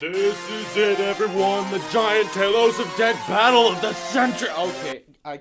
This is it, everyone. The giant Tailosive deck battle of the century. Okay, I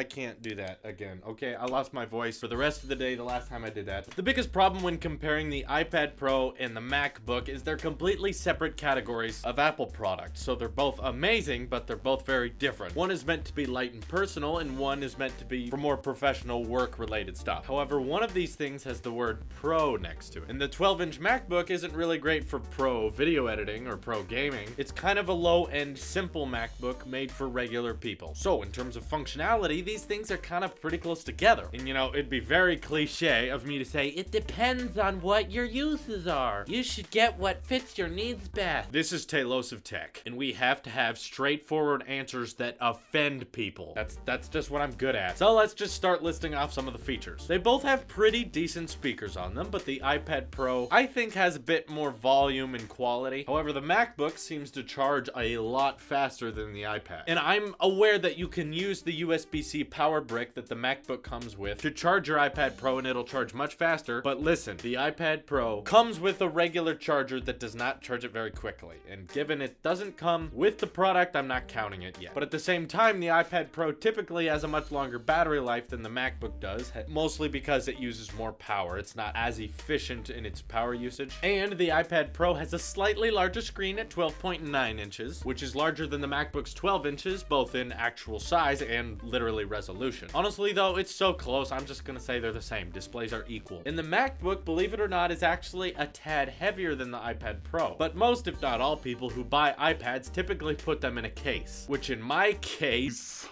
can't do that again. Okay, I lost my voice for the rest of the day the last time I did that. The biggest problem when comparing the iPad Pro and the MacBook is they're completely separate categories of Apple products. So they're both amazing, but they're both very different. One is meant to be light and personal, and one is meant to be for more professional work-related stuff. However, one of these things has the word Pro next to it. And the 12-inch MacBook isn't really great for pro video editing or pro gaming. It's kind of a low-end, simple MacBook made for regular people. So in terms of functionality, these things are kind of pretty close together. And you know, it'd be very cliche of me to say, it depends on what your uses are. You should get what fits your needs best. This is Tailosive Tech, and we have to have straightforward answers that offend people. That's just what I'm good at. So let's just start listing off some of the features. They both have pretty decent speakers on them, but the iPad Pro, I think, has a bit more volume and quality. However, the MacBook seems to charge a lot faster than the iPad. And I'm aware that you can use the USB-C power brick that the MacBook comes with to charge your iPad Pro, and it'll charge much faster. But listen, the iPad Pro comes with a regular charger that does not charge it very quickly. And given it doesn't come with the product, I'm not counting it yet. But at the same time, the iPad Pro typically has a much longer battery life than the MacBook does, mostly because it uses more power. It's not as efficient in its power usage. And the iPad Pro has a slightly larger screen at 12.9 inches, which is larger than the MacBook's 12 inches, both in actual size and literally resolution. Honestly though, it's so close, I'm just gonna say they're the same. Displays are equal. And the MacBook, believe it or not, is actually a tad heavier than the iPad Pro. But most, if not all, people who buy iPads typically put them in a case, which in my case...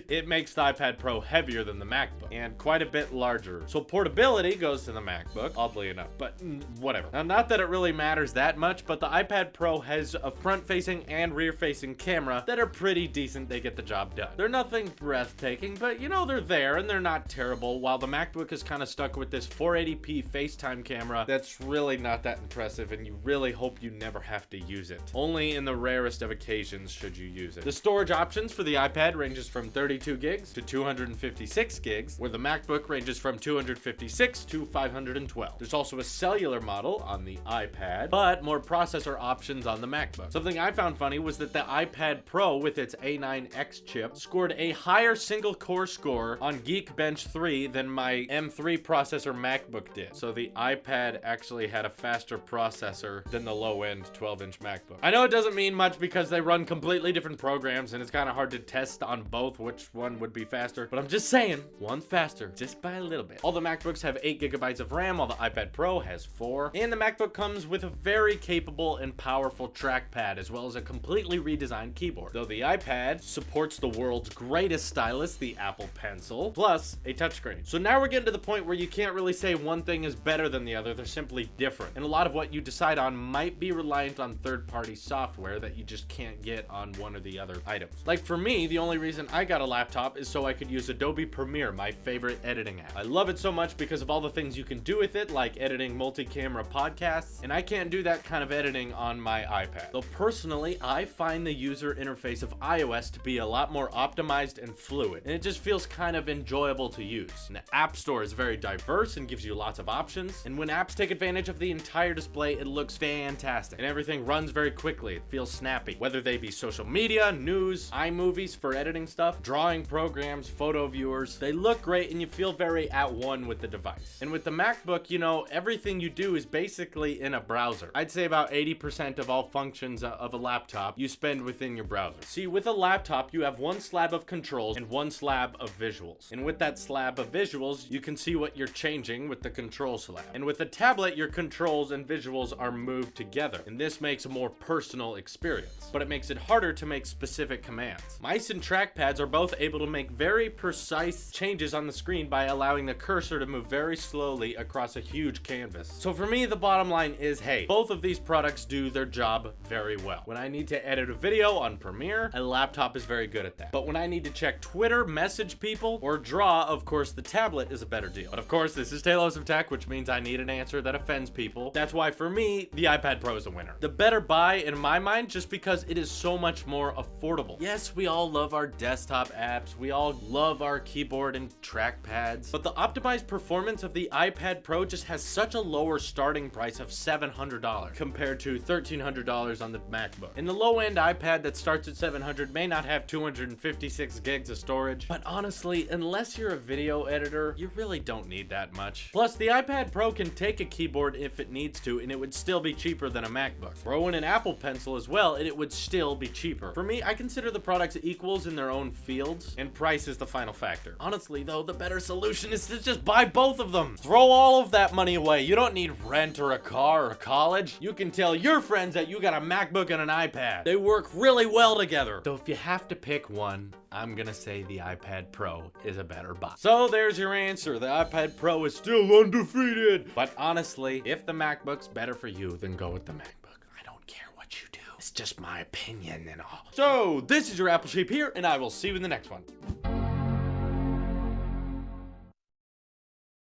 it makes the iPad Pro heavier than the MacBook and quite a bit larger. So portability goes to the MacBook, oddly enough, but whatever. Now, not that it really matters that much, but the iPad Pro has a front-facing and rear-facing camera that are pretty decent. They get the job done. They're nothing breathtaking, but you know, they're there and they're not terrible, while the MacBook is kind of stuck with this 480p FaceTime camera that's really not that impressive, and you really hope you never have to use it. Only in the rarest of occasions should you use it. The storage options for the iPad ranges from 32 gigs to 256 gigs, where the MacBook ranges from 256 to 512. There's also a cellular model on the iPad, but more processor options on the MacBook. Something I found funny was that the iPad Pro with its A9X chip scored a higher single core score on Geekbench 3 than my M3 processor MacBook did. So the iPad actually had a faster processor than the low-end 12-inch MacBook. I know it doesn't mean much because they run completely different programs and it's kind of hard to test on both which one would be faster, but I'm just saying, one's faster, just by a little bit. All the MacBooks have 8 gigabytes of RAM, while the iPad Pro has 4, and the MacBook comes with a very capable and powerful trackpad, as well as a completely redesigned keyboard. Though the iPad supports the world's greatest stylus, the Apple Pencil, plus a touchscreen. So now we're getting to the point where you can't really say one thing is better than the other, they're simply different. And a lot of what you decide on might be reliant on third-party software that you just can't get on one or the other items. Like for me, the only reason I got a laptop is so I could use Adobe Premiere, my favorite editing app. I love it so much because of all the things you can do with it, like editing multi-camera podcasts, and I can't do that kind of editing on my iPad. Though personally, I find the user interface of iOS to be a lot more optimized and fluid, and it just feels kind of enjoyable to use. And the App Store is very diverse and gives you lots of options, and when apps take advantage of the entire display, it looks fantastic, and everything runs very quickly. It feels snappy, whether they be social media, news, iMovies for editing stuff, drawing programs, photo viewers. They look great and you feel very at one with the device. And with the MacBook, you know, everything you do is basically in a browser. I'd say about 80% of all functions of a laptop you spend within your browser. See, with a laptop, you have one slab of controls and one slab of visuals. And with that slab of visuals, you can see what you're changing with the control slab. And with a tablet, your controls and visuals are moved together. And this makes a more personal experience, but it makes it harder to make specific commands. Mice and trackpads are both able to make very precise changes on the screen by allowing the cursor to move very slowly across a huge canvas. So for me, the bottom line is, hey, both of these products do their job very well. When I need to edit a video on Premiere, a laptop is very good at that. But when I need to check Twitter, message people, or draw, of course, the tablet is a better deal. But of course, this is Tailosive Tech, which means I need an answer that offends people. That's why for me, the iPad Pro is the winner. The better buy in my mind, just because it is so much more affordable. Yes, we all love our desktop desktop apps. We all love our keyboard and trackpads. But the optimized performance of the iPad Pro just has such a lower starting price of $700 compared to $1,300 on the MacBook. And the low-end iPad that starts at $700 may not have 256 gigs of storage, but honestly, unless you're a video editor, you really don't need that much. Plus, the iPad Pro can take a keyboard if it needs to, and it would still be cheaper than a MacBook. Throw in an Apple Pencil as well, and it would still be cheaper. For me, I consider the products equals in their own fields, and price is the final factor. Honestly, though, the better solution is to just buy both of them. Throw all of that money away. You don't need rent or a car or college. You can tell your friends that you got a MacBook and an iPad. They work really well together. So if you have to pick one, I'm gonna say the iPad Pro is a better buy. So there's your answer. The iPad Pro is still undefeated. But honestly, if the MacBook's better for you, then go with the MacBook. I don't care what you do. It's just my opinion and all. So this is your Apple Sheep here, and I will see you in the next one.